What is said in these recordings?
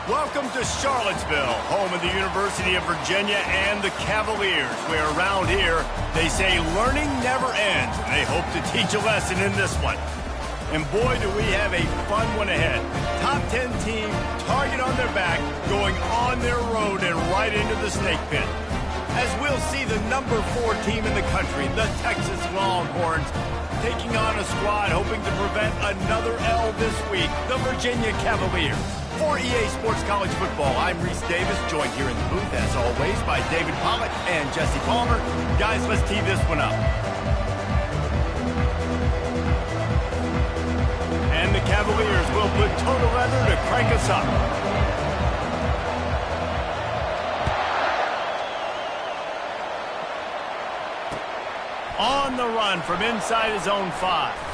Welcome to Charlottesville, home of the University of Virginia and the Cavaliers, where around here they say learning never ends, and they hope to teach a lesson in this one. And boy, do we have a fun one ahead. Top 10 team, target on their back, going on their road and right into the snake pit. As we'll see the number 4 team in the country, the Texas Longhorns, taking on a squad hoping to prevent another L this week, the Virginia Cavaliers. For EA Sports College Football, I'm Reese Davis, joined here in the booth, as always, by David Pollock and Jesse Palmer. Guys, let's tee this one up. And the Cavaliers will put total leather to crank us up. On the run from inside his own 5.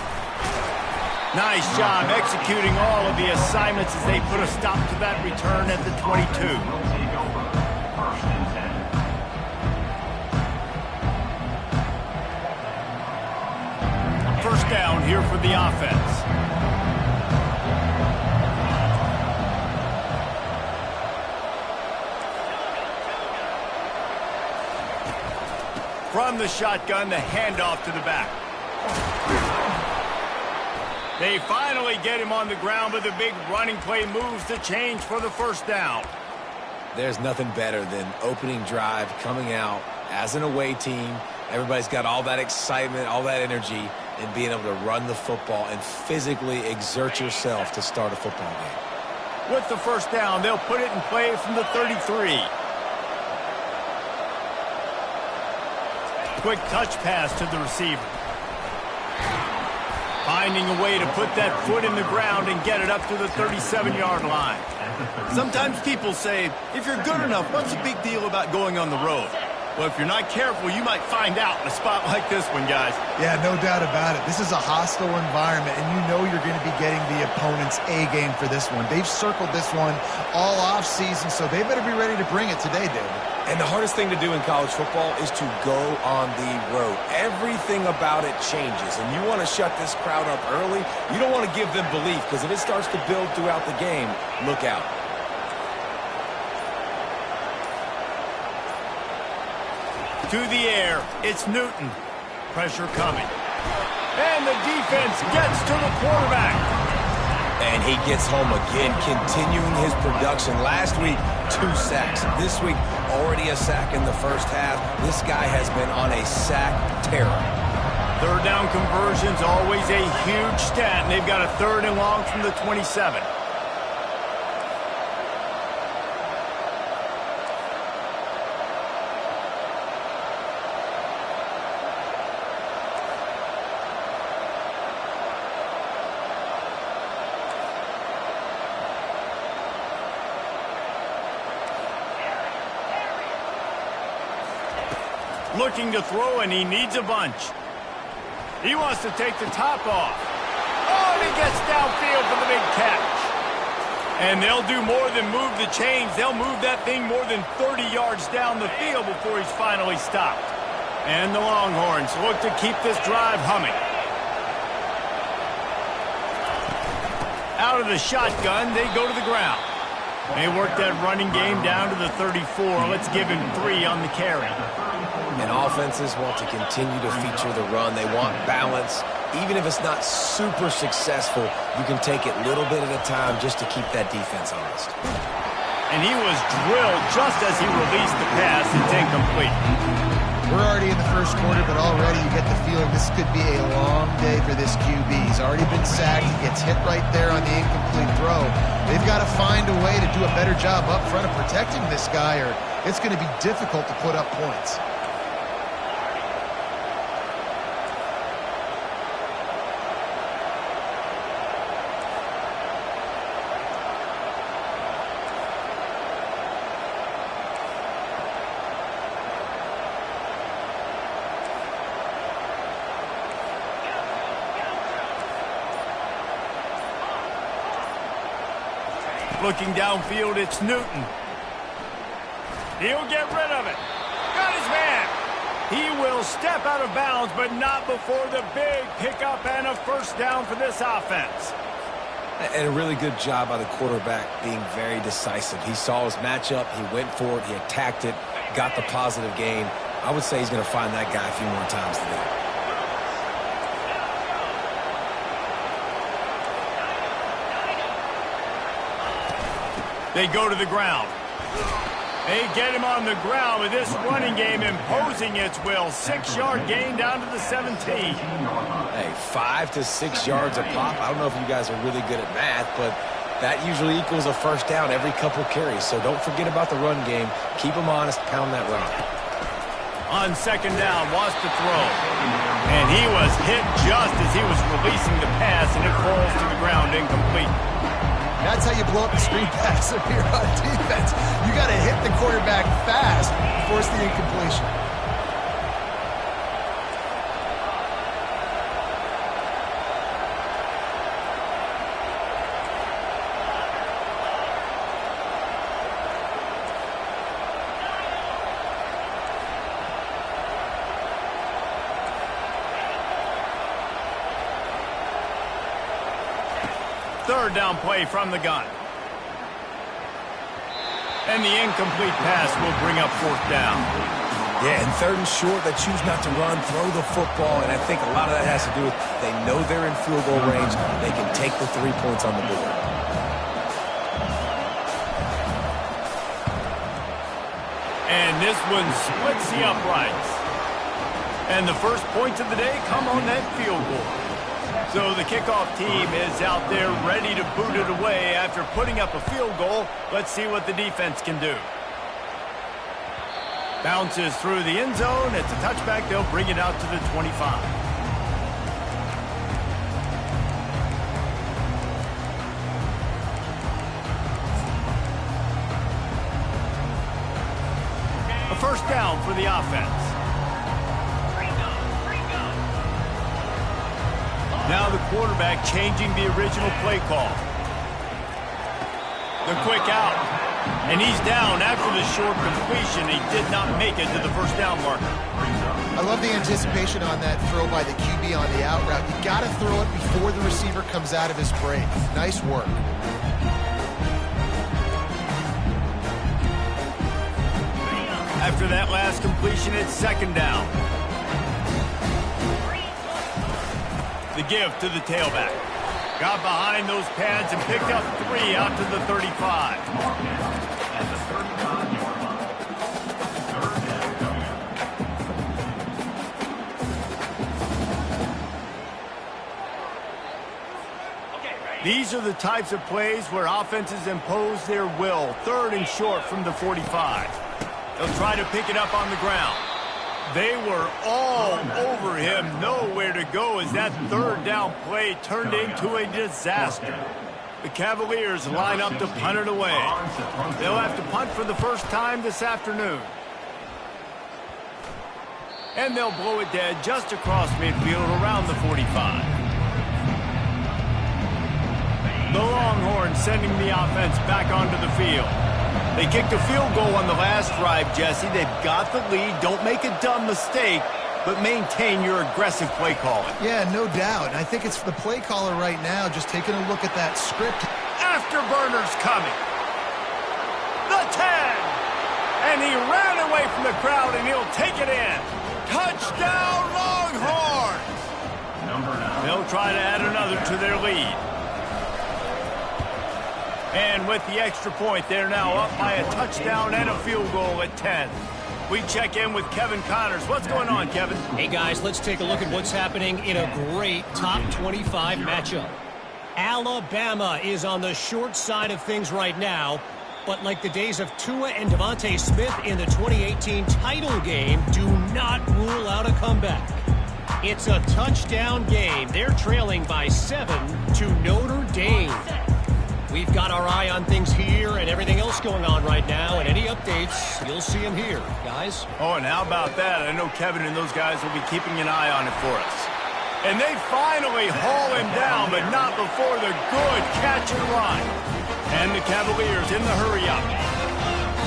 Nice job executing all of the assignments as they put a stop to that return at the 22. First down here for the offense. From the shotgun, the handoff to the back. They finally get him on the ground, but the big running play moves the change for the first down. There's nothing better than opening drive, coming out as an away team. Everybody's got all that excitement, all that energy, and being able to run the football and physically exert yourself to start a football game. With the first down, they'll put it in play from the 33. Quick touch pass to the receiver. Finding a way to put that foot in the ground and get it up to the 37-yard line. Sometimes people say, if you're good enough, what's the big deal about going on the road? Well, if you're not careful, you might find out in a spot like this one, guys. Yeah, no doubt about it. This is a hostile environment, and you know you're going to be getting the opponent's A game for this one. They've circled this one all offseason, so they better be ready to bring it today, David. And the hardest thing to do in college football is to go on the road. Everything about it changes, and you want to shut this crowd up early. You don't want to give them belief, because if it starts to build throughout the game, look out. To the air, it's Newton. Pressure coming. And the defense gets to the quarterback. And he gets home again, continuing his production. Last week, 2 sacks. This week, already a sack in the first half. This guy has been on a sack terror. Third down conversion's always a huge stat, and they've got a 3rd and long from the 27. Looking to throw, and he needs a bunch. He wants to take the top off. Oh, and he gets downfield for the big catch. And they'll do more than move the chains. They'll move that thing more than 30 yards down the field before he's finally stopped. And the Longhorns look to keep this drive humming. Out of the shotgun, they go to the ground. They work that running game down to the 34. Let's give him 3 on the carry. And offenses want to continue to feature the run. They want balance. Even if it's not super successful, you can take it little bit at a time just to keep that defense honest. And he was drilled just as he released the pass. It's incomplete. We're already in the first quarter, but already you get the feeling this could be a long day for this QB. He's already been sacked. He gets hit right there on the incomplete throw. They've got to find a way to do a better job up front of protecting this guy, or it's going to be difficult to put up points. Looking downfield, it's Newton. He'll get rid of it. Got his man. He will step out of bounds, but not before the big pickup and a first down for this offense. And a really good job by the quarterback being very decisive. He saw his matchup, he went for it, he attacked it, got the positive gain. I would say he's going to find that guy a few more times today. They go to the ground. They get him on the ground with this running game imposing its will. 6-yard gain down to the 17. Hey, 5 to 6 yards a pop. I don't know if you guys are really good at math, but that usually equals a first down every couple carries. So don't forget about the run game. Keep them honest, pound that rock. On second down, wants to throw. And he was hit just as he was releasing the pass, and it falls to the ground incomplete. That's how you blow up the screen pass if you're on defense. You got to hit the quarterback fast and force the incompletion. Third down play from the gun. And the incomplete pass will bring up fourth down. Yeah, and third and short, they choose not to run, throw the football, and I think a lot of that has to do with they know they're in field goal range. They can take the 3 points on the board. And this one splits the uprights. And the first points of the day come on that field goal. So the kickoff team is out there ready to boot it away after putting up a field goal. Let's see what the defense can do. Bounces through the end zone. It's a touchback. They'll bring it out to the 25. A first down for the offense. Now the quarterback changing the original play call. The quick out. And he's down after the short completion. He did not make it to the first down marker. I love the anticipation on that throw by the QB on the out route. You got to throw it before the receiver comes out of his break. Nice work. After that last completion, it's second down. The give to the tailback. Got behind those pads and picked up 3 out to the 35. These are the types of plays where offenses impose their will. Third and short from the 45. They'll try to pick it up on the ground. They were all over him, nowhere to go as that third down play turned into a disaster. The Cavaliers line up to punt it away. They'll have to punt for the first time this afternoon. And they'll blow it dead just across midfield around the 45. The Longhorns sending the offense back onto the field. They kicked a field goal on the last drive, Jesse. They've got the lead. Don't make a dumb mistake, but maintain your aggressive play calling. Yeah, no doubt. I think it's the play caller right now just taking a look at that script. Afterburner's coming. The 10. And he ran away from the crowd, and he'll take it in. Touchdown, Longhorns! They'll try to add another to their lead. And with the extra point, they're now up by a touchdown and a field goal at 10. We check in with Kevin Connors. What's going on, Kevin? Hey, guys, let's take a look at what's happening in a great top 25 matchup. Alabama is on the short side of things right now, but like the days of Tua and Devontae Smith in the 2018 title game, do not rule out a comeback. It's a touchdown game. They're trailing by 7 to Notre Dame. We've got our eye on things here and everything else going on right now, and any updates, you'll see them here, guys. Oh, and how about that? I know Kevin and those guys will be keeping an eye on it for us. And they finally haul him down, but not before the good catch and run. And the Cavaliers in the hurry up.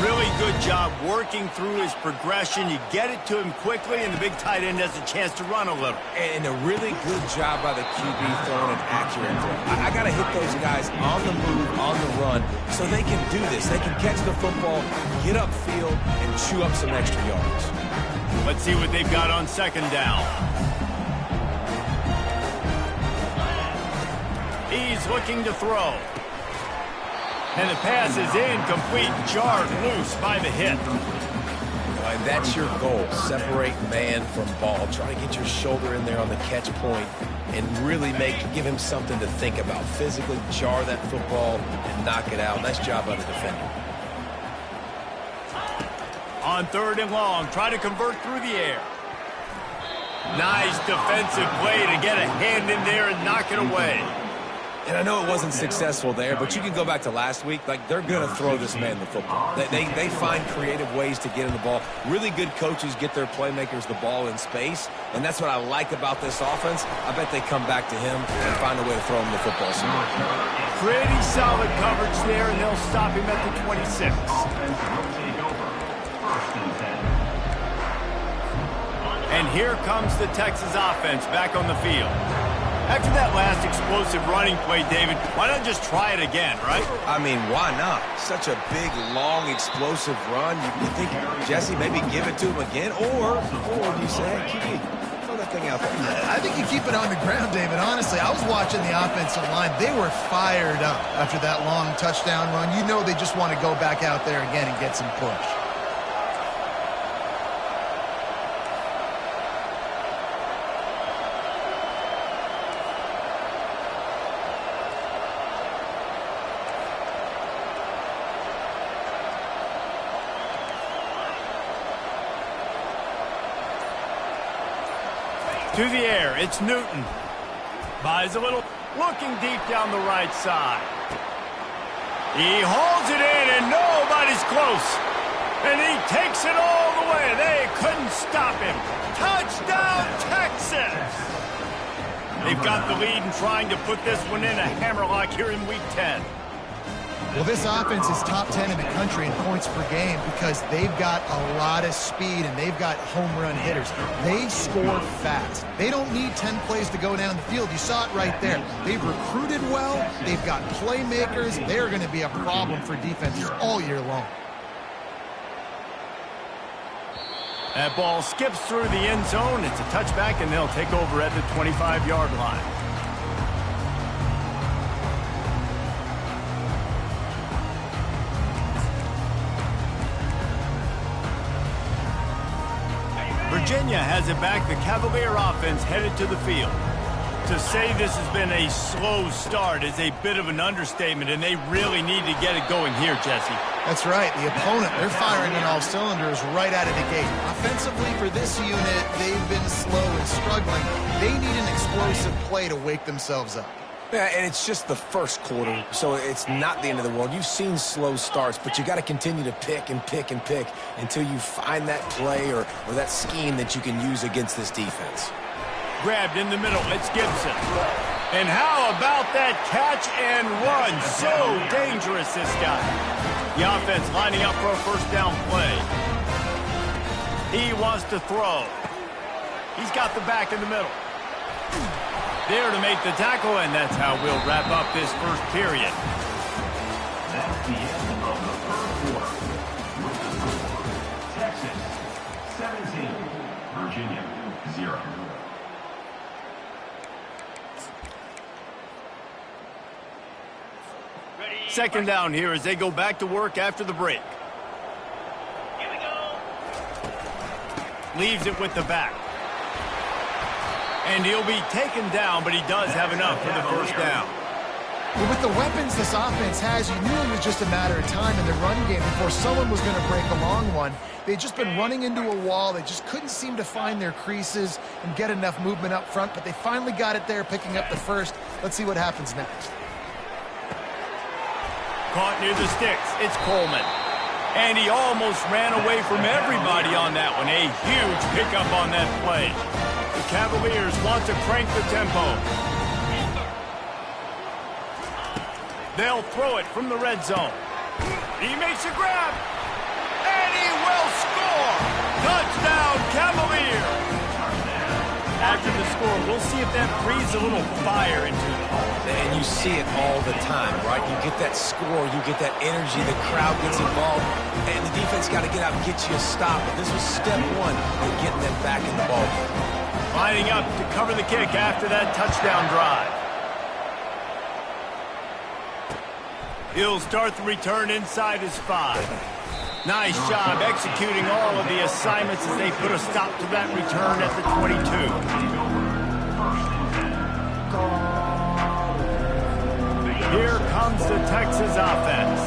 Really good job working through his progression. You get it to him quickly, and the big tight end has a chance to run a little. And a really good job by the QB throwing an accurate throw. I got to hit those guys on the move, on the run, so they can do this. They can catch the football, get upfield, and chew up some extra yards. Let's see what they've got on second down. He's looking to throw. And the pass is incomplete, jarred loose by the hit. And that's your goal. Separate man from ball. Try to get your shoulder in there on the catch point and really give him something to think about. Physically jar that football and knock it out. Nice job by the defender. On third and long, try to convert through the air. Nice defensive play to get a hand in there and knock it away. And I know it wasn't successful there, but you can go back to last week. Like, they're going to throw this man the football. They find creative ways to get him the ball. Really good coaches get their playmakers the ball in space, and that's what I like about this offense. I bet they come back to him and find a way to throw him the football somewhere. Pretty solid coverage there, and they'll stop him at the 26. And here comes the Texas offense back on the field. After that last explosive running play, David, why not just try it again, right? I mean, why not? Such a big, long, explosive run. You think, Jesse, maybe give it to him again? Or you say, hey, QB, throw that thing out there. I think you keep it on the ground, David. Honestly, I was watching the offensive line. They were fired up after that long touchdown run. You know they just want to go back out there again and get some push. To the air, it's Newton. Buys a little, looking deep down the right side. He hauls it in, and nobody's close. And he takes it all the way. They couldn't stop him. Touchdown, Texas! They've got the lead and trying to put this one in a hammerlock here in Week 10. Well, this offense is top 10 in the country in points per game because they've got a lot of speed and they've got home run hitters. They score fast. They don't need 10 plays to go down the field. You saw it right there. They've recruited well. They've got playmakers. They're going to be a problem for defenses all year long. That ball skips through the end zone. It's a touchback, and they'll take over at the 25-yard line. Virginia has it back. The Cavalier offense headed to the field. To say this has been a slow start is a bit of an understatement, and they really need to get it going here, Jesse. That's right. The opponent, they're firing on all cylinders right out of the gate. Offensively, for this unit, they've been slow and struggling. They need an explosive play to wake themselves up. Yeah, and it's just the first quarter, so it's not the end of the world. You've seen slow starts, but you got to continue to pick and pick and pick until you find that play or that scheme that you can use against this defense. Grabbed in the middle, it's Gibson. And how about that catch and run? So dangerous, this guy. The offense lining up for a first down play. He wants to throw. He's got the back in the middle. There to make the tackle, and that's how we'll wrap up this first period. That's the end of the first quarter. Texas 17, Virginia 0. Second down here as they go back to work after the break. Here we go. Leaves it with the back. And he'll be taken down, but he does have enough for the first down. Well, with the weapons this offense has, you knew it was just a matter of time in the run game before someone was going to break a long one. They'd just been running into a wall. They just couldn't seem to find their creases and get enough movement up front, but they finally got it there, picking up the first. Let's see what happens next. Caught near the sticks. It's Coleman. And he almost ran away from everybody on that one. A huge pickup on that play. The Cavaliers want to crank the tempo. They'll throw it from the red zone. He makes a grab. Touchdown, Cavaliers! After the score, we'll see if that breathes a little fire into them. And you see it all the time, right? You get that score, you get that energy, the crowd gets involved, and the defense got to get out and get you a stop. But this was step one in getting them back in the ball. Lining up to cover the kick after that touchdown drive. He'll start the return inside his 5. Nice job executing all of the assignments as they put a stop to that return at the 22. Here comes the Texas offense.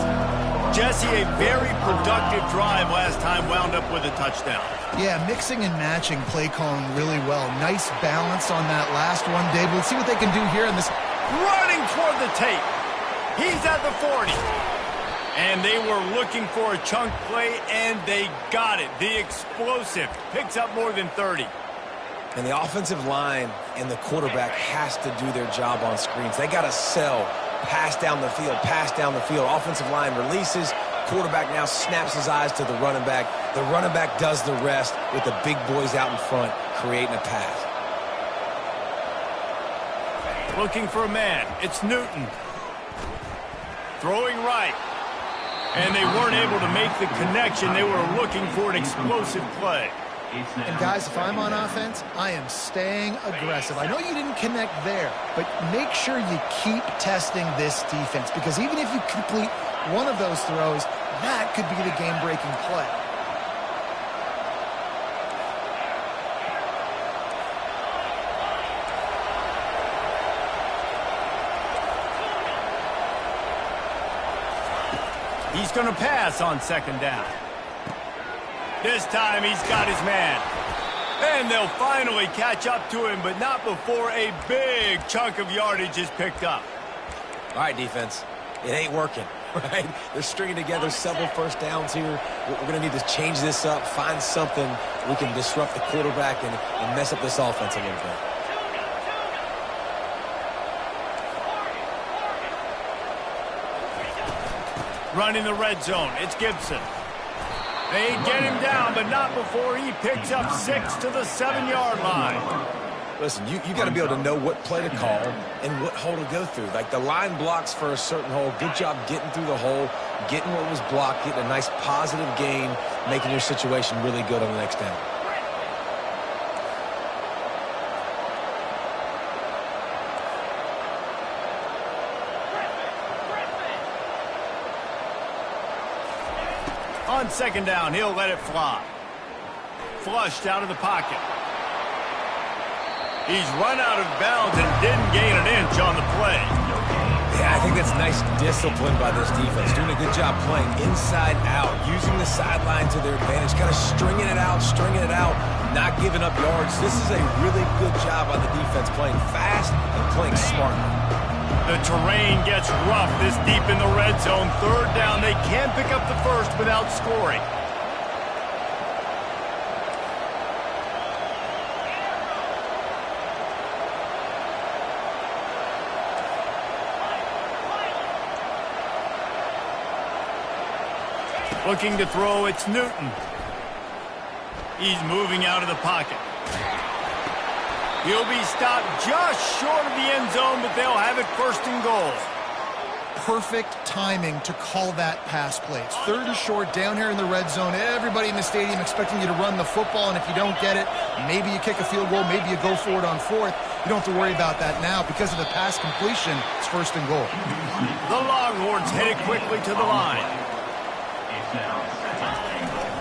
Jesse, a very productive drive last time wound up with a touchdown. Yeah, mixing and matching play calling really well. Nice balance on that last one, Dave. We'll see what they can do here in this. Running toward the tape. He's at the 40. And they were looking for a chunk play, and they got it. The explosive picks up more than 30. And the offensive line and the quarterback has to do their job on screens. They got to sell, pass down the field, pass down the field. Offensive line releases. Quarterback now snaps his eyes to the running back. The running back does the rest with the big boys out in front, creating a pass. Looking for a man. It's Newton. Throwing right. And they weren't able to make the connection. They were looking for an explosive play. And guys, if I'm on offense, I am staying aggressive. I know you didn't connect there, but make sure you keep testing this defense, because even if you complete one of those throws, that could be the game-breaking play. He's going to pass on second down. This time he's got his man. And they'll finally catch up to him, but not before a big chunk of yardage is picked up. All right, defense. It ain't working, right? They're stringing together several first downs here. We're going to need to change this up, find something we can disrupt the quarterback and mess up this offense a little bit. Running the red zone. It's Gibson. They get him down, but not before he picks up 6 to the 7-yard line. Listen, you got to be able to know what play to call and what hole to go through. Like the line blocks for a certain hole. Good job getting through the hole, getting what was blocked, getting a nice positive gain, making your situation really good on the next down. On second down, he'll let it fly. Flushed out of the pocket. He's run out of bounds and didn't gain an inch on the play. Yeah, I think that's nice discipline by this defense. Doing a good job playing inside out, using the sideline to their advantage, kind of stringing it out, not giving up yards. This is a really good job on the defense, playing fast and playing smartly. The terrain gets rough this deep in the red zone. Third down, they can't pick up the first without scoring. Looking to throw, it's Newton. He's moving out of the pocket. He'll be stopped just short of the end zone, but they'll have it first and goal. Perfect timing to call that pass play. It's third and short down here in the red zone. Everybody in the stadium expecting you to run the football, and if you don't get it, maybe you kick a field goal, maybe you go for it on fourth. You don't have to worry about that now. Because of the pass completion, it's first and goal. The Longhorns headed quickly to the line.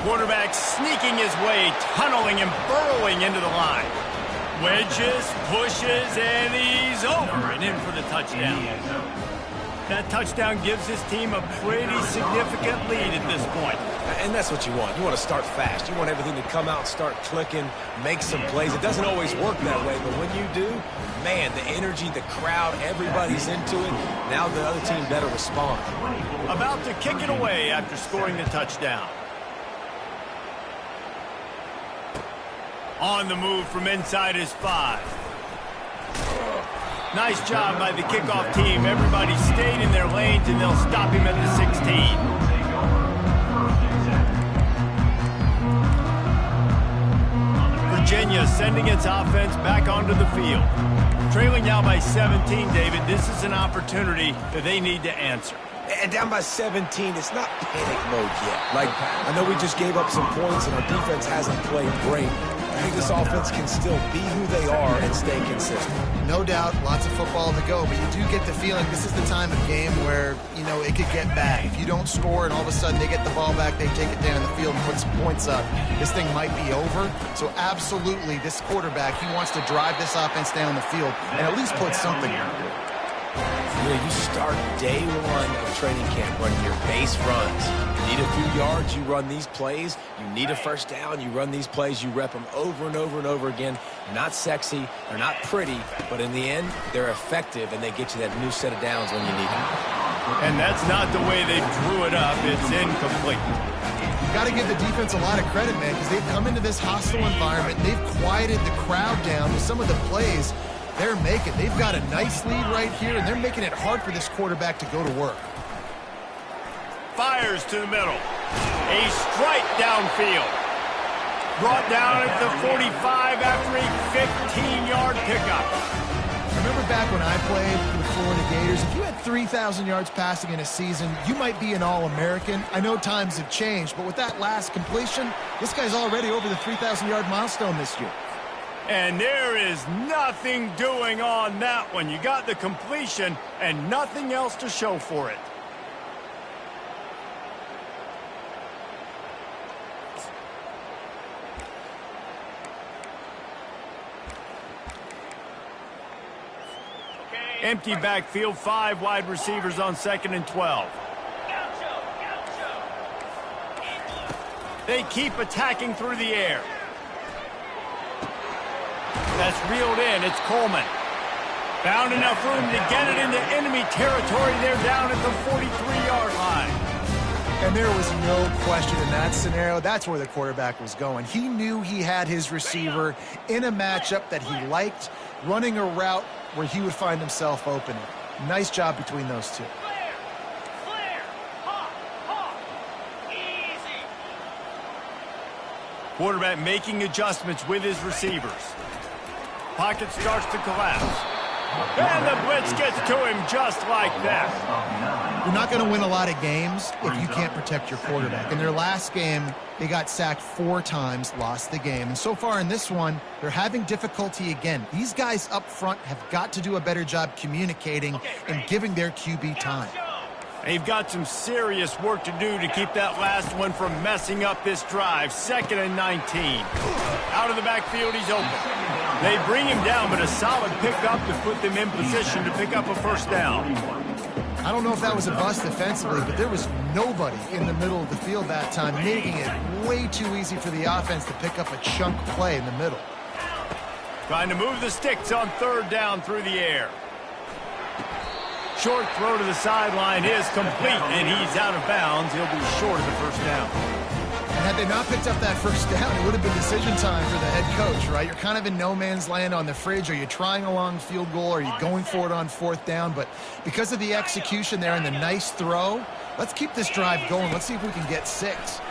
Quarterback sneaking his way, tunneling and burrowing into the line. Wedges, pushes, and he's over and in for the touchdown. That touchdown gives his team a pretty significant lead at this point. And that's what you want. You want to start fast. You want everything to come out, start clicking, make some plays. It doesn't always work that way, but when you do, man, the energy, the crowd, everybody's into it. Now the other team better respond. About to kick it away after scoring the touchdown. On the move from inside his 5. Nice job by the kickoff team. Everybody stayed in their lanes, and they'll stop him at the 16. Virginia sending its offense back onto the field. Trailing now by 17, David, this is an opportunity that they need to answer. And down by 17, it's not panic mode yet. Like, I know we just gave up some points and our defense hasn't played great. I think this offense can still be who they are and stay consistent. No doubt, lots of football to go, but you do get the feeling this is the time of game where, you know, it could get bad. If you don't score and all of a sudden they get the ball back, they take it down the field and put some points up, this thing might be over. So absolutely, this quarterback, he wants to drive this offense down the field and at least put something in. You know, you start day one of training camp running your base runs. You need a few yards, you run these plays. You need a first down, you run these plays. You rep them over and over and over again. Not sexy, they're not pretty, but in the end, they're effective, and they get you that new set of downs when you need them. And that's not the way they drew it up. It's incomplete. You got to give the defense a lot of credit, man, because they've come into this hostile environment. They've quieted the crowd down with some of the plays they're making. They've got a nice lead right here, and they're making it hard for this quarterback to go to work. Fires to the middle. A strike downfield. Brought down at the 45 after a 15-yard pickup. Remember back when I played for the Florida Gators, if you had 3,000 yards passing in a season, you might be an All-American. I know times have changed, but with that last completion, this guy's already over the 3,000-yard milestone this year. And there is nothing doing on that one. You got the completion and nothing else to show for it. Empty backfield, 5 wide receivers on 2nd and 12. They keep attacking through the air. That's reeled in. It's Coleman. Found enough room to get it into enemy territory. They're down at the 43-yard line. And there was no question in that scenario. That's where the quarterback was going. He knew he had his receiver in a matchup that he liked, running a route where he would find himself open. Nice job between those two. Quarterback making adjustments with his receivers. Pocket starts to collapse. And the blitz gets to him just like that. You're not going to win a lot of games if you can't protect your quarterback. In their last game, they got sacked 4 times, lost the game. And so far in this one, they're having difficulty again. These guys up front have got to do a better job communicating and giving their QB time. They've got some serious work to do to keep that last one from messing up this drive. 2nd and 19. Out of the backfield, he's open. They bring him down, but a solid pickup to put them in position to pick up a first down. I don't know if that was a bust defensively, but there was nobody in the middle of the field that time, making it way too easy for the offense to pick up a chunk play in the middle. Trying to move the sticks on 3rd down through the air. Short throw to the sideline is complete, and he's out of bounds. He'll be short of the first down. And had they not picked up that first down, it would have been decision time for the head coach, right? You're kind of in no man's land on the fridge. Are you trying a long field goal? Are you going for it on 4th down? But because of the execution there and the nice throw, let's keep this drive going. Let's see if we can get 6.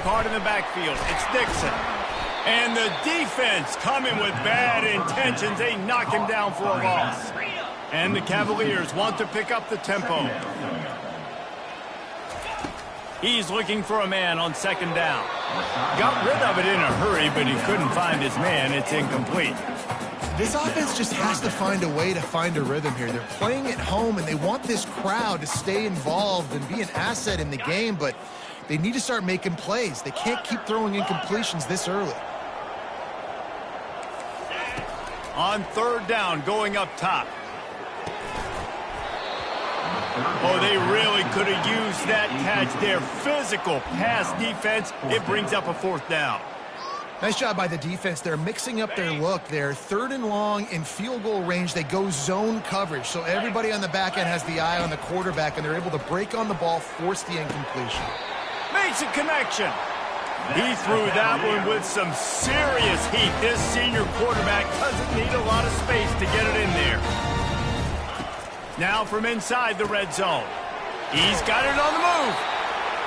Card in the backfield. It's Dixon. And the defense coming with bad intentions. They knock him down for a loss. And the Cavaliers want to pick up the tempo. He's looking for a man on 2nd down. Got rid of it in a hurry, but he couldn't find his man. It's incomplete. This offense just has to find a way to find a rhythm here. They're playing at home, and they want this crowd to stay involved and be an asset in the game, but they need to start making plays. They can't keep throwing incompletions this early. On 3rd down, going up top. Oh, they really could have used that catch there. Physical pass defense. It brings up a 4th down. Nice job by the defense. They're mixing up their look. They're 3rd and long in field goal range. They go zone coverage. So everybody on the back end has the eye on the quarterback, and they're able to break on the ball, force the incompletion. Makes a connection. He threw that one with some serious heat. This senior quarterback doesn't need a lot of space to get it in there. Now from inside the red zone. He's got it on the move.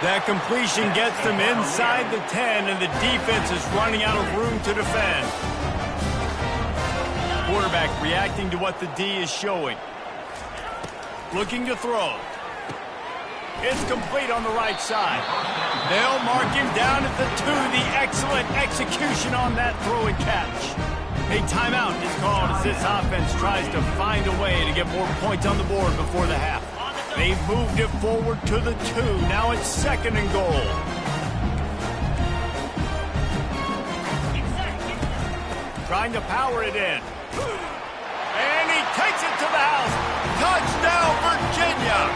That completion gets them inside the 10, and the defense is running out of room to defend. Quarterback reacting to what the D is showing. Looking to throw. It's complete on the right side. They'll mark him down at the 2. The excellent execution on that throw and catch. A timeout is called as this offense tries to find a way to get more points on the board before the half. They've moved it forward to the 2. Now it's 2nd and goal. Trying to power it in. And he takes it to the house. Touchdown, Virginia!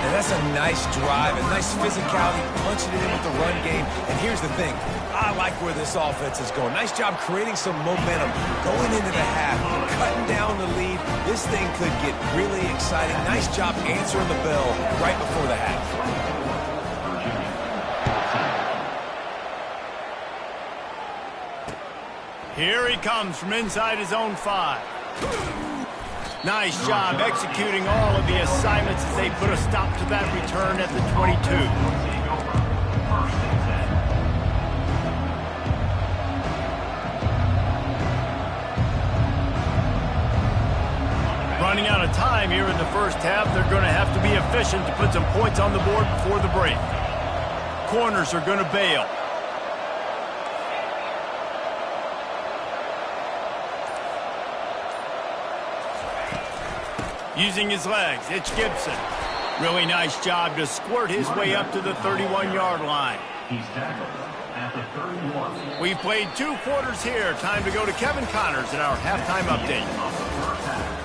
And that's a nice drive, a nice physicality, punching it in with the run game. And here's the thing. I like where this offense is going. Nice job creating some momentum, going into the half, cutting down the lead. This thing could get really exciting. Nice job answering the bell right before the half. Here he comes from inside his own 5. Nice job executing all of the assignments as they put a stop to that return at the 22. Running out of time here in the first half. They're going to have to be efficient to put some points on the board before the break. Corners are going to bail. Using his legs, it's Gibson. Really nice job to squirt his way up to the 31-yard line. He's tackled at the 31. We've played 2 quarters here. Time to go to Kevin Connors in our halftime update. Of the first half.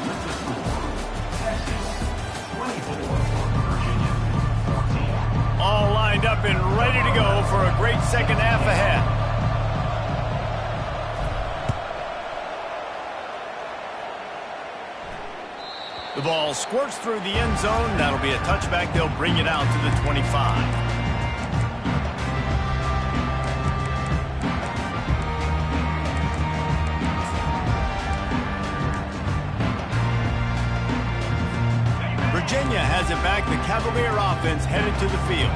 With the score, Texas 24, Virginia 14. All lined up and ready to go for a great second half ahead. The ball squirts through the end zone. That'll be a touchback. They'll bring it out to the 25. Virginia has it back. The Cavalier offense headed to the field.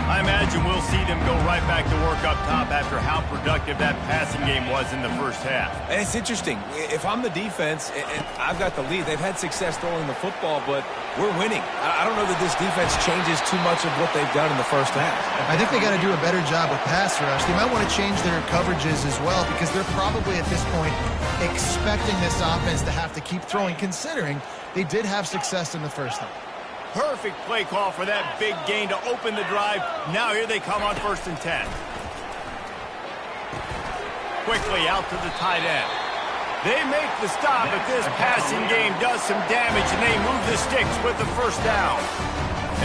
I imagine we'll see them go right back to work up top after how productive that passing game was in the first half. And it's interesting. If I'm the defense and I've got the lead, they've had success throwing the football, but we're winning. I don't know that this defense changes too much of what they've done in the first half. I think they got to do a better job with pass rush. They might want to change their coverages as well because they're probably at this point expecting this offense to have to keep throwing, considering they did have success in the first half. Perfect play call for that big gain to open the drive. Now here they come on 1st and 10. Quickly out to the tight end. They make the stop, but this passing game does some damage, and they move the sticks with the first down.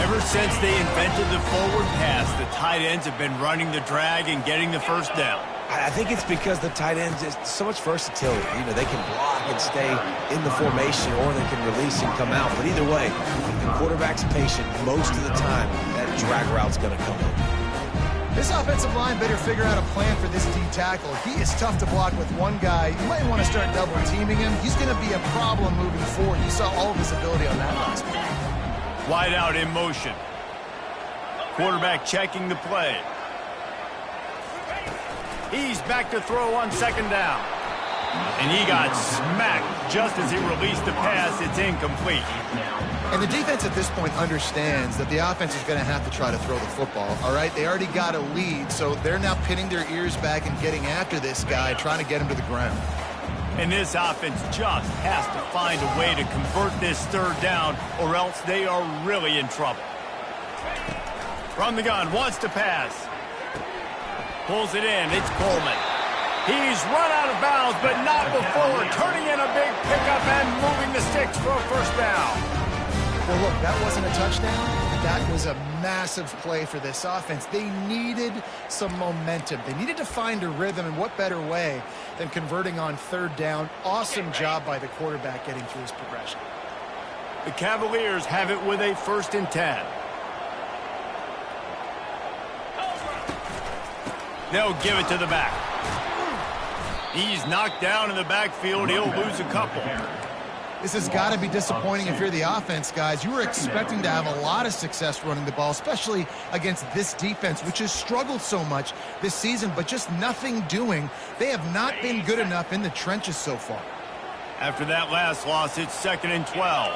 Ever since they invented the forward pass, the tight ends have been running the drag and getting the first down. I think it's because the tight ends is so much versatility. You know, they can block and stay in the formation, or they can release and come out. But either way, if the quarterback's patient, most of the time, that drag route's going to come in. This offensive line better figure out a plan for this D tackle. He is tough to block with one guy. You might want to start double teaming him. He's going to be a problem moving forward. You saw all of his ability on that last play. Wide out in motion. Quarterback checking the play. He's back to throw on 2nd down. And he got smacked just as he released the pass. It's incomplete. And the defense at this point understands that the offense is going to have to try to throw the football, all right? They already got a lead, so they're now pinning their ears back and getting after this guy, trying to get him to the ground. And this offense just has to find a way to convert this 3rd down, or else they are really in trouble. From the gun, wants to pass. Pulls it in. It's Coleman. He's run out of bounds, but not before turning in a big pickup and moving the sticks for a first down. Well, look, that wasn't a touchdown. That was a massive play for this offense. They needed some momentum. They needed to find a rhythm, and what better way than converting on 3rd down. Awesome job by the quarterback getting through his progression. The Cavaliers have it with a 1st and 10. They'll give it to the back. He's knocked down in the backfield. He'll lose a couple. This has got to be disappointing if you're the offense, guys. You were expecting to have a lot of success running the ball, especially against this defense, which has struggled so much this season, but just nothing doing. They have not been good enough in the trenches so far. After that last loss, it's 2nd and 12.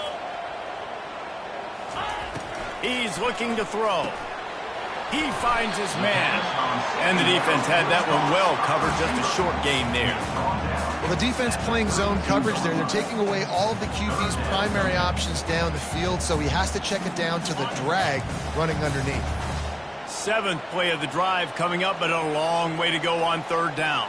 He's looking to throw. He finds his man. And the defense had that one well covered, just a short gain there. Well, the defense playing zone coverage there. They're taking away all of the QB's primary options down the field, so he has to check it down to the drag running underneath. 7th play of the drive coming up, but a long way to go on 3rd down.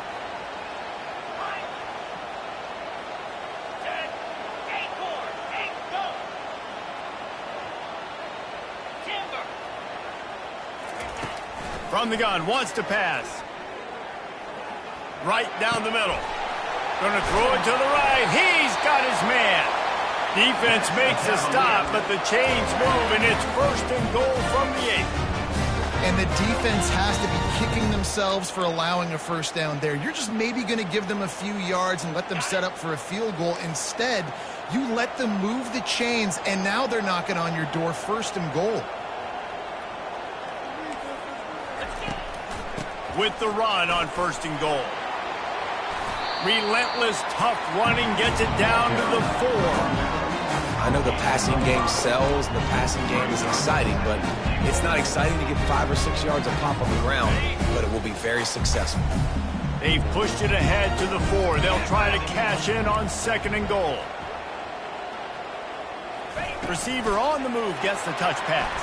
From the gun, wants to pass. Right down the middle. Going to throw it to the right. He's got his man. Defense makes a stop, but the chains move, and it's 1st and goal from the 8. And the defense has to be kicking themselves for allowing a 1st down there. You're just maybe going to give them a few yards and let them set up for a field goal. Instead, you let them move the chains, and now they're knocking on your door, 1st and goal. With the run on 1st and goal. Relentless, tough running gets it down to the 4. I know the passing game sells, and the passing game is exciting, but it's not exciting to get 5 or 6 yards of pop on the ground, but it will be very successful. They've pushed it ahead to the 4. They'll try to cash in on 2nd and goal. Receiver on the move gets the touch pass.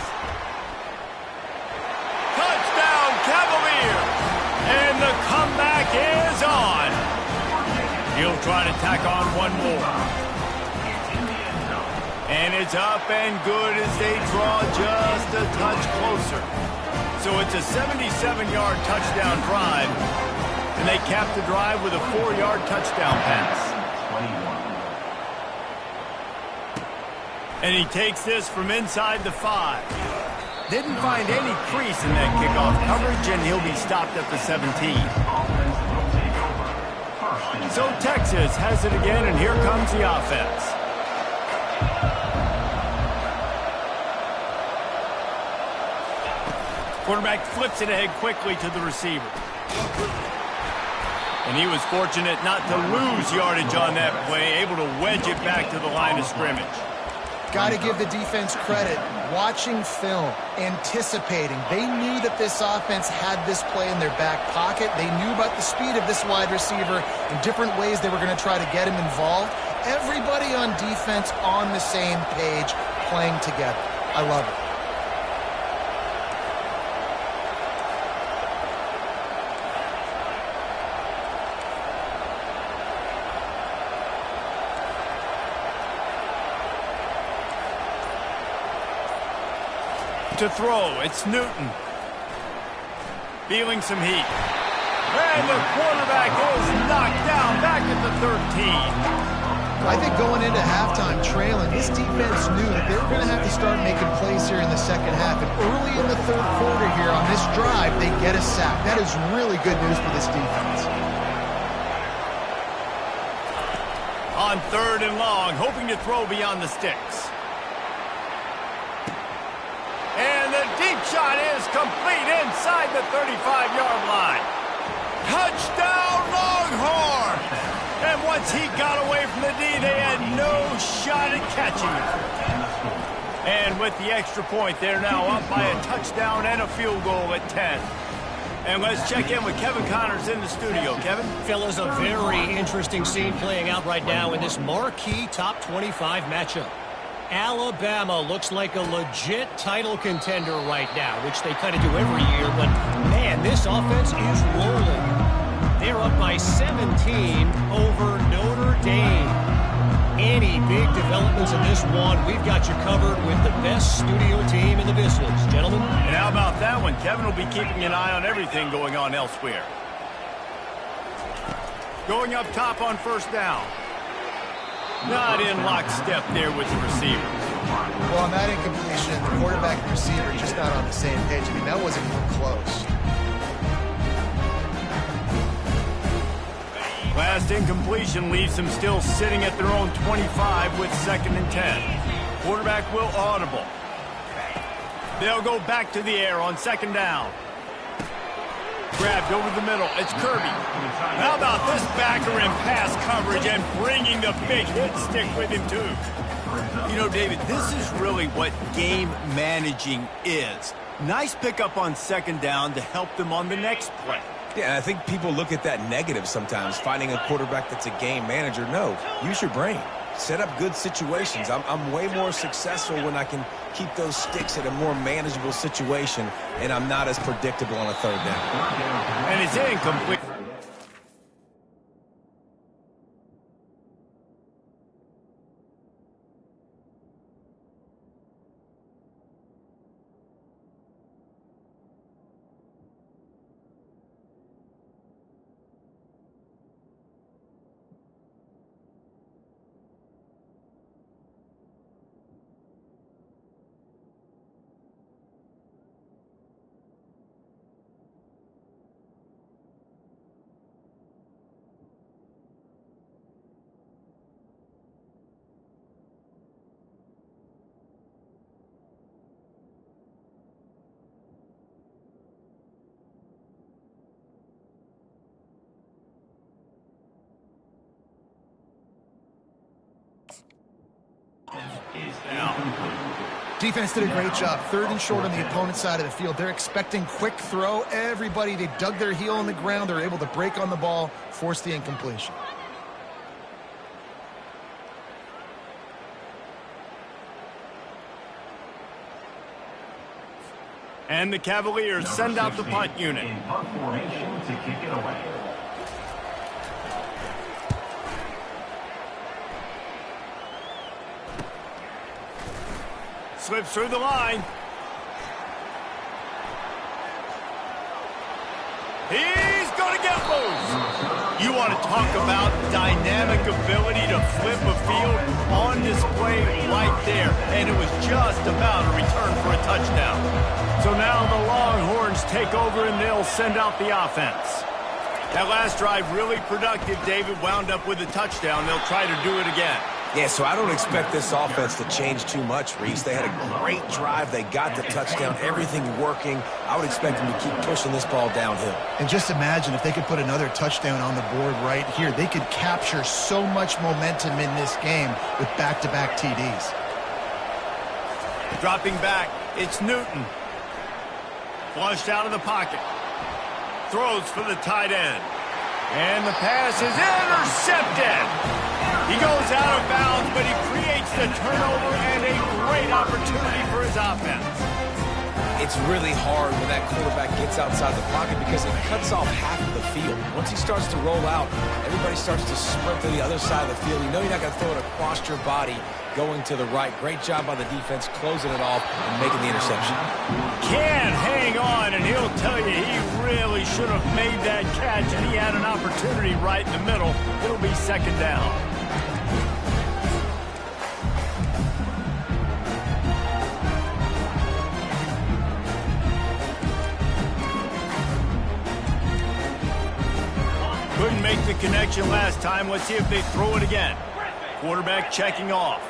Touchdown, Cavaliers! And the comeback is on. He'll try to tack on one more. And it's up and good as they draw just a touch closer. So it's a 77-yard touchdown drive. And they cap the drive with a 4-yard touchdown pass. And he takes this from inside the 5. Didn't find any crease in that kickoff coverage, and he'll be stopped at the 17. So Texas has it again, and here comes the offense. Quarterback flips it ahead quickly to the receiver. And he was fortunate not to lose yardage on that play, able to wedge it back to the line of scrimmage. Got to give the defense credit. Watching film, anticipating. They knew that this offense had this play in their back pocket. They knew about the speed of this wide receiver and different ways they were going to try to get him involved. Everybody on defense on the same page, playing together. I love it. To throw, it's Newton. Feeling some heat. And the quarterback is knocked down back at the 13. I think going into halftime trailing, this defense knew that they were going to have to start making plays here in the second half. And early in the 3rd quarter here on this drive, they get a sack. That is really good news for this defense. On 3rd and long, hoping to throw beyond the sticks. And the deep shot is complete inside the 35-yard line. Touchdown, Longhorn! And once he got away from the D, they had no shot at catching him. And with the extra point, they're now up by a touchdown and a field goal at 10. And let's check in with Kevin Connors in the studio. Kevin? Fellas, a very interesting scene playing out right now in this marquee top 25 matchup. Alabama looks like a legit title contender right now, which they kind of do every year, but man, this offense is rolling. They're up by 17 over Notre Dame. Any big developments in this one, we've got you covered with the best studio team in the business, gentlemen. And how about that one? Kevin will be keeping an eye on everything going on elsewhere. Going up top on 1st down. Not in lockstep there with the receiver. Well, on that incompletion, the quarterback and receiver just not on the same page. I mean, that wasn't even close. Last last incompletion leaves them still sitting at their own 25 with 2nd and 10. Quarterback will audible. They'll go back to the air on 2nd down. Grabbed over the middle. It's Kirby. How about this backer in pass coverage and bringing the big hit stick with him, too? You know, David, this is really what game managing is. Nice pickup on 2nd down to help them on the next play. Yeah, and I think people look at that negative sometimes, finding a quarterback that's a game manager. No, use your brain. Set up good situations. I'm way more successful when I can keep those sticks at a more manageable situation, and I'm not as predictable on a 3rd down. And it's incomplete. Defense did a great job. 3rd and short on the opponent's side of the field. They're expecting quick throw. Everybody, they dug their heel in the ground. They're able to break on the ball, force the incompletion. And the Cavaliers send out the punt unit. In punt formation to kick it away. Slips through the line. He's going to get loose. You want to talk about dynamic ability to flip a field on display right there. And it was just about a return for a touchdown. So now the Longhorns take over and they'll send out the offense. That last drive really productive. David wound up with a touchdown. They'll try to do it again. Yeah, so I don't expect this offense to change too much, Reese. They had a great drive. They got the touchdown, everything working. I would expect them to keep pushing this ball downhill. And just imagine if they could put another touchdown on the board right here. They could capture so much momentum in this game with back-to-back TDs. Dropping back, it's Newton. Flushed out of the pocket. Throws for the tight end. And the pass is intercepted. He goes out of bounds, but he creates the turnover and a great opportunity for his offense. It's really hard when that quarterback gets outside the pocket because it cuts off half of the field. Once he starts to roll out, everybody starts to sprint to the other side of the field. You know you're not going to throw it across your body going to the right. Great job by the defense closing it off and making the interception. Can hang on, and he'll tell you he really should have made that catch, and he had an opportunity right in the middle. It'll be 2nd down. Couldn't make the connection last time. Let's see if they throw it again. Quarterback checking off.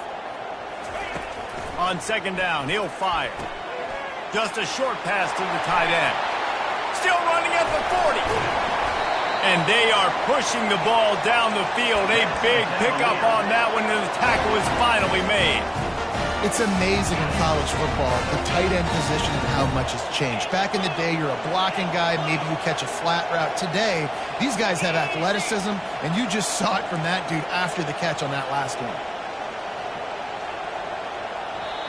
On 2nd down, he'll fire. Just a short pass to the tight end. Still running at the 40. And they are pushing the ball down the field. A big pickup on that one, and the tackle is finally made. It's amazing in college football, the tight end position and how much has changed. Back in the day, you're a blocking guy, maybe you catch a flat route. Today, these guys have athleticism, and you just saw it from that dude after the catch on that last one.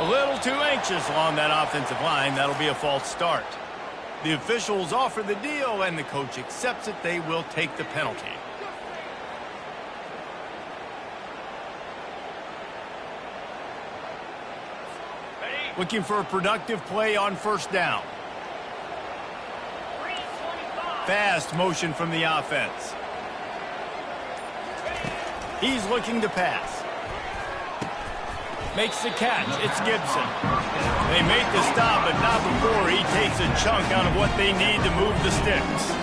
A little too anxious along that offensive line. That'll be a false start. The officials offer the deal, and the coach accepts it. They will take the penalty. Looking for a productive play on 1st down. Fast motion from the offense. He's looking to pass. Makes the catch. It's Gibson. They make the stop, but not before he takes a chunk out of what they need to move the sticks.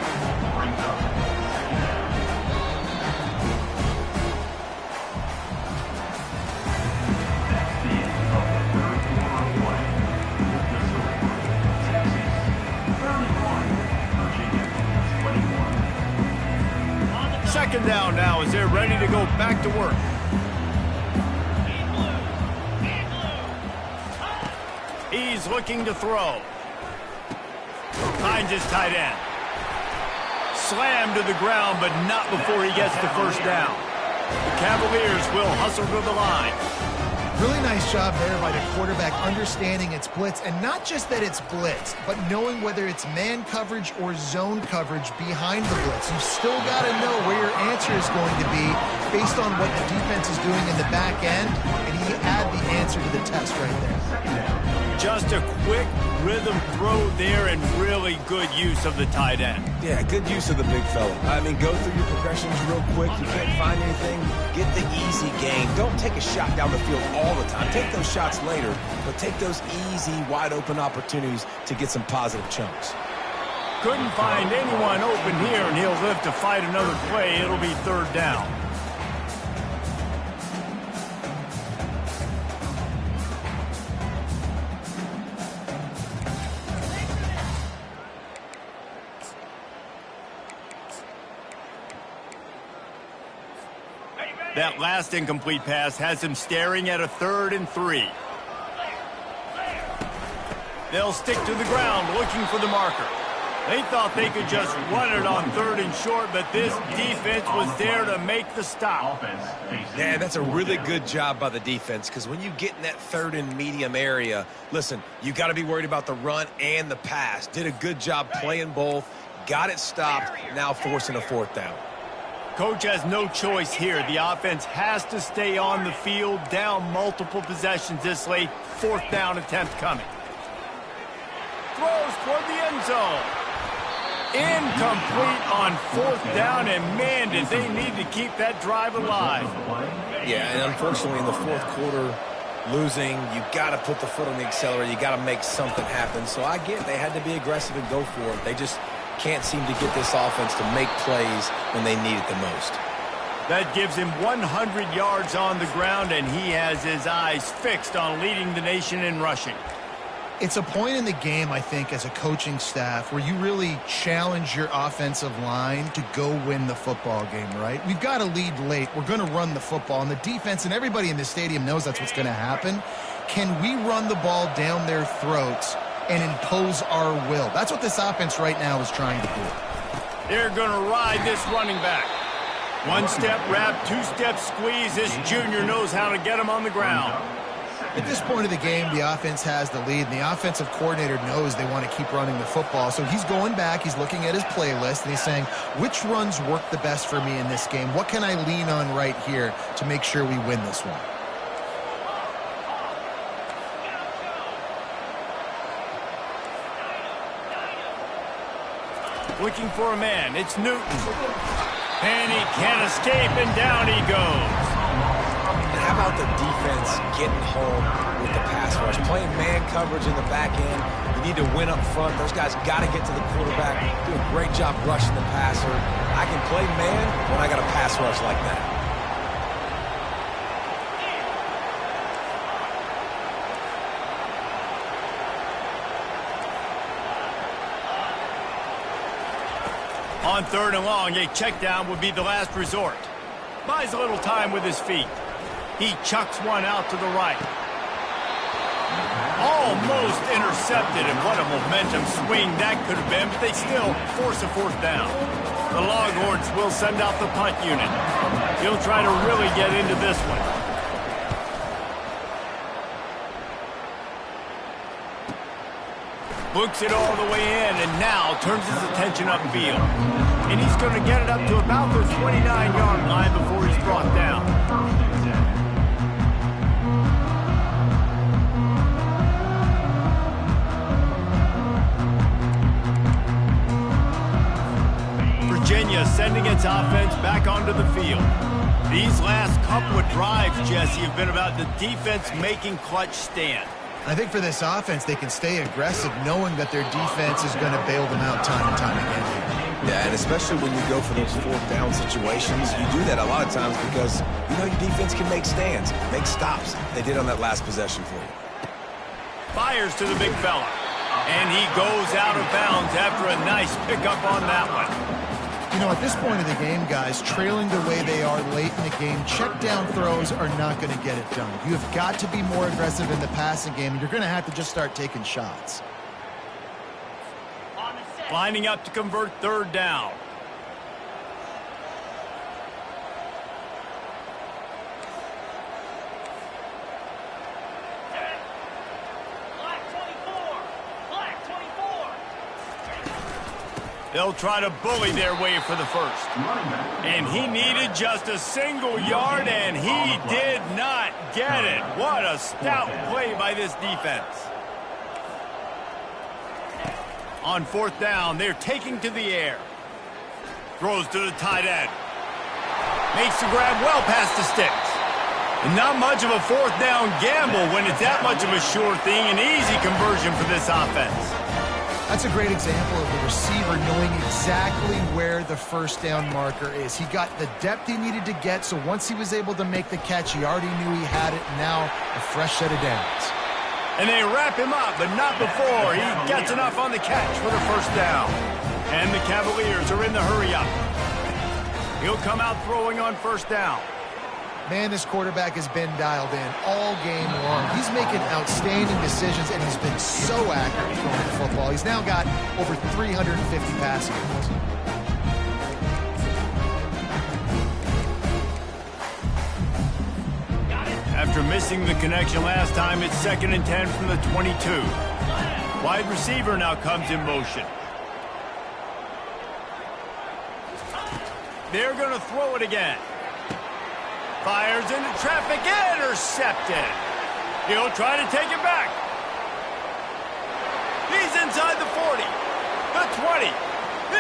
down now as they're ready to go back to work. He's looking to throw. Finds his tight end. Slammed to the ground, but not before he gets the first down. The Cavaliers will hustle to the line. Really nice job there by the quarterback understanding it's blitz, and not just that it's blitz, but knowing whether it's man coverage or zone coverage behind the blitz. You still got to know where your answer is going to be based on what the defense is doing in the back end, and he had the answer to the test right there. Just a quick rhythm throw there and really good use of the tight end. Yeah, good use of the big fella. I mean, go through your progressions real quick. You can't find anything, get the easy gain. Don't take a shot down the field all the time. Take those shots later, but take those easy, wide-open opportunities to get some positive chunks. Couldn't find anyone open here, and he'll live to fight another play. It'll be third down. That last incomplete pass has him staring at a 3rd and 3. They'll stick to the ground looking for the marker. They thought they could just run it on 3rd and short, but this defense was there to make the stop. Yeah, that's a really good job by the defense, because when you get in that 3rd and medium area, listen, you got to be worried about the run and the pass. Did a good job playing both, got it stopped, now forcing a 4th down. Coach has no choice here. The offense has to stay on the field, down multiple possessions this late. 4th down attempt coming. Throws toward the end zone. Incomplete on 4th down, and man, did they need to keep that drive alive. Yeah, and unfortunately in the 4th quarter, losing, you got to put the foot on the accelerator. You got to make something happen. So I get it. They had to be aggressive and go for it. They just can't seem to get this offense to make plays when they need it the most. That gives him 100 yards on the ground, and he has his eyes fixed on leading the nation in rushing. It's a point in the game, I think, as a coaching staff where you really challenge your offensive line to go win the football game, right? We've got to lead late. We're going to run the football, and the defense and everybody in the stadium knows that's what's going to happen. Can we run the ball down their throats and impose our will? That's what this offense right now is trying to do. They're going to ride this running back. 1-step wrap, 2-step squeeze. This junior knows how to get him on the ground. At this point of the game, the offense has the lead, and the offensive coordinator knows they want to keep running the football. So he's going back, he's looking at his playlist, and he's saying, which runs work the best for me in this game? What can I lean on right here to make sure we win this one? Looking for a man. It's Newton. And he can't escape, and down he goes. How about the defense getting home with the pass rush? Playing man coverage in the back end. You need to win up front. Those guys got to get to the quarterback. Do a great job rushing the passer. I can play man when I got a pass rush like that. On 3rd and long, a check down would be the last resort. Buys a little time with his feet. He chucks one out to the right. Almost intercepted, and what a momentum swing that could have been, but they still force a 4th down. The Longhorns will send out the punt unit. He'll try to really get into this one. Books it all the way in, and now turns his attention upfield. And he's going to get it up to about the 29-yard line before he's brought down. Virginia sending its offense back onto the field. These last couple of drives, Jesse, have been about the defense making clutch stand. I think for this offense, they can stay aggressive knowing that their defense is going to bail them out time and time again. Yeah, and especially when you go for those 4th down situations, you do that a lot of times because you know your defense can make stands, make stops. They did on that last possession for you. Fires to the big fella. And he goes out of bounds after a nice pickup on that one. You know, at this point of the game, guys, trailing the way they are late in the game, check down throws are not going to get it done. You have got to be more aggressive in the passing game, and you're going to have to just start taking shots. Lining up to convert third down. They'll try to bully their way for the first. And he needed just a single yard, and he did not get it. What a stout play by this defense. On fourth down, they're taking to the air. Throws to the tight end. Makes the grab well past the sticks. And not much of a fourth down gamble when it's that much of a sure thing, an easy conversion for this offense. That's a great example of the receiver knowing exactly where the first down marker is. He got the depth he needed to get, so once he was able to make the catch, he already knew he had it. Now a fresh set of downs. And they wrap him up, but not before he gets enough on the catch for the first down. And the Cavaliers are in the hurry-up. He'll come out throwing on first down. Man, this quarterback has been dialed in all game long. He's making outstanding decisions, and he's been so accurate throwing the football. He's now got over 350 passing yards. After missing the connection last time, it's 2nd and 10 from the 22. Wide receiver now comes in motion. They're going to throw it again. Fires into traffic, intercepted. He'll try to take it back. He's inside the 40, the 20,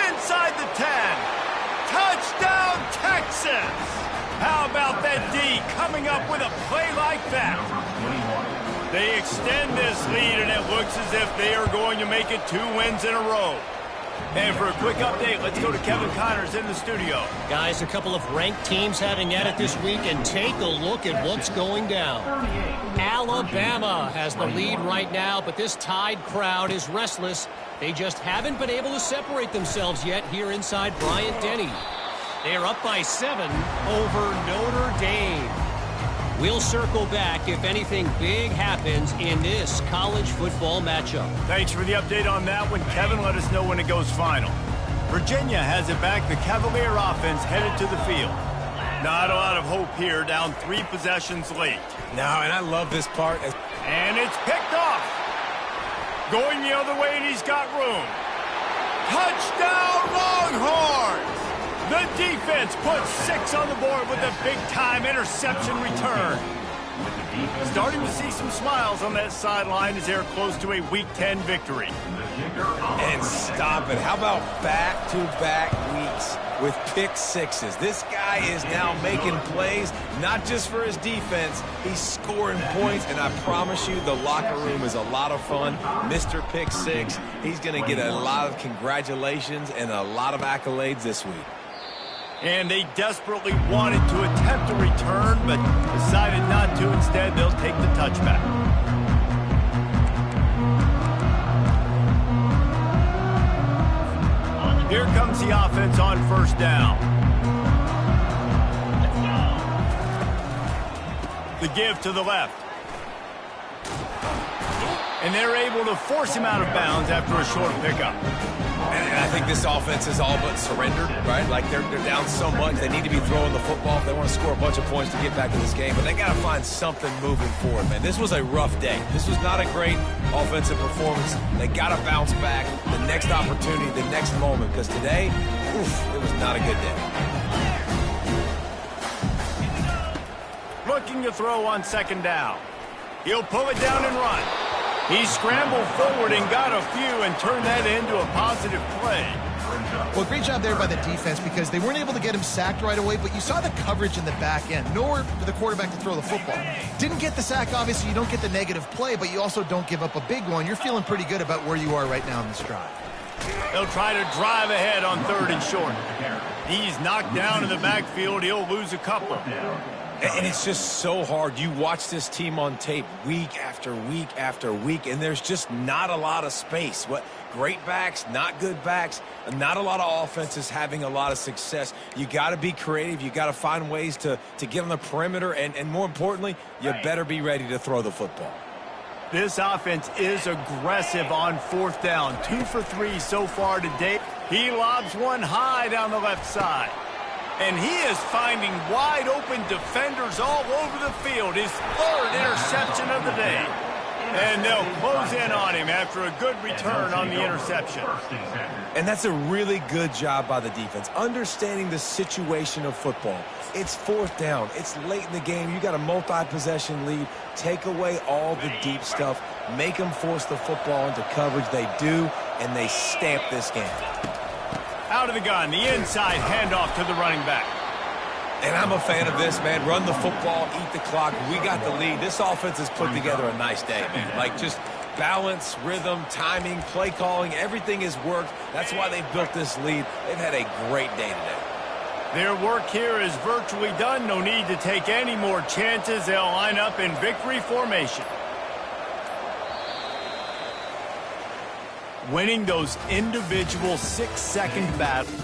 inside the 10. Touchdown, Texas! How about that D coming up with a play like that? They extend this lead, and it looks as if they are going to make it 2 wins in a row. And for a quick update, let's go to Kevin Connors in the studio. Guys, a couple of ranked teams having at it this week, and take a look at what's going down. Alabama has the lead right now, but this Tide crowd is restless. They just haven't been able to separate themselves yet here inside Bryant-Denny. They are up by 7 over Notre Dame. We'll circle back if anything big happens in this college football matchup. Thanks for the update on that one, Kevin. Let us know when it goes final. Virginia has it back. The Cavalier offense headed to the field. Not a lot of hope here, down 3 possessions late. No, and I love this part. And it's picked off. Going the other way, and he's got room. Touchdown, Longhorns! The defense puts 6 on the board with a big-time interception return. Starting to see some smiles on that sideline as they're close to a Week 10 victory. And stop it. How about back-to-back weeks with pick sixes? This guy is now making plays, not just for his defense. He's scoring points, and I promise you the locker room is a lot of fun. Mr. Pick Six, he's going to get a lot of congratulations and a lot of accolades this week. And they desperately wanted to attempt a return, but decided not to. Instead, they'll take the touchback. Here comes the offense on first down. The give to the left. And they're able to force him out of bounds after a short pickup. And I think this offense is all but surrendered, right? Like they're down so much. They need to be throwing the football if they want to score a bunch of points to get back in this game. But they got to find something moving forward, man. This was a rough day. This was not a great offensive performance. They got to bounce back the next opportunity, the next moment. Because today, it was not a good day. Looking to throw on second down. He'll pull it down and run. He scrambled forward and got a few and turned that into a positive play. Well, great job there by the defense because they weren't able to get him sacked right away, but you saw the coverage in the back end. Nowhere for the quarterback to throw the football. Didn't get the sack, obviously. You don't get the negative play, but you also don't give up a big one. You're feeling pretty good about where you are right now in this drive. They'll try to drive ahead on 3rd and short. He's knocked down in the backfield. He'll lose a couple. And it's just so hard. You watch this team on tape week after week after week, and there's just not a lot of space. Great backs, not good backs, not a lot of offenses having a lot of success. You got to be creative. You got to find ways to get on the perimeter, and more importantly, you better be ready to throw the football. This offense is aggressive on fourth down. 2 for 3 so far today. He lobs one high down the left side. And he is finding wide open defenders all over the field. His third interception of the day. And they'll close in on him after a good return on the interception. And that's a really good job by the defense, understanding the situation of football. It's fourth down. It's late in the game. You got a multi-possession lead. Take away all the deep stuff. Make them force the football into coverage. They do, and they stamp this game. Out of the gun, the inside handoff to the running back. And I'm a fan of this, man. Run the football, eat the clock. We got the lead. This offense has put together a nice day, man. Like, just balance, rhythm, timing, play calling, everything has worked. That's why they've built this lead. They've had a great day today. Their work here is virtually done. No need to take any more chances. They'll line up in victory formation. Winning those individual 6-second battles.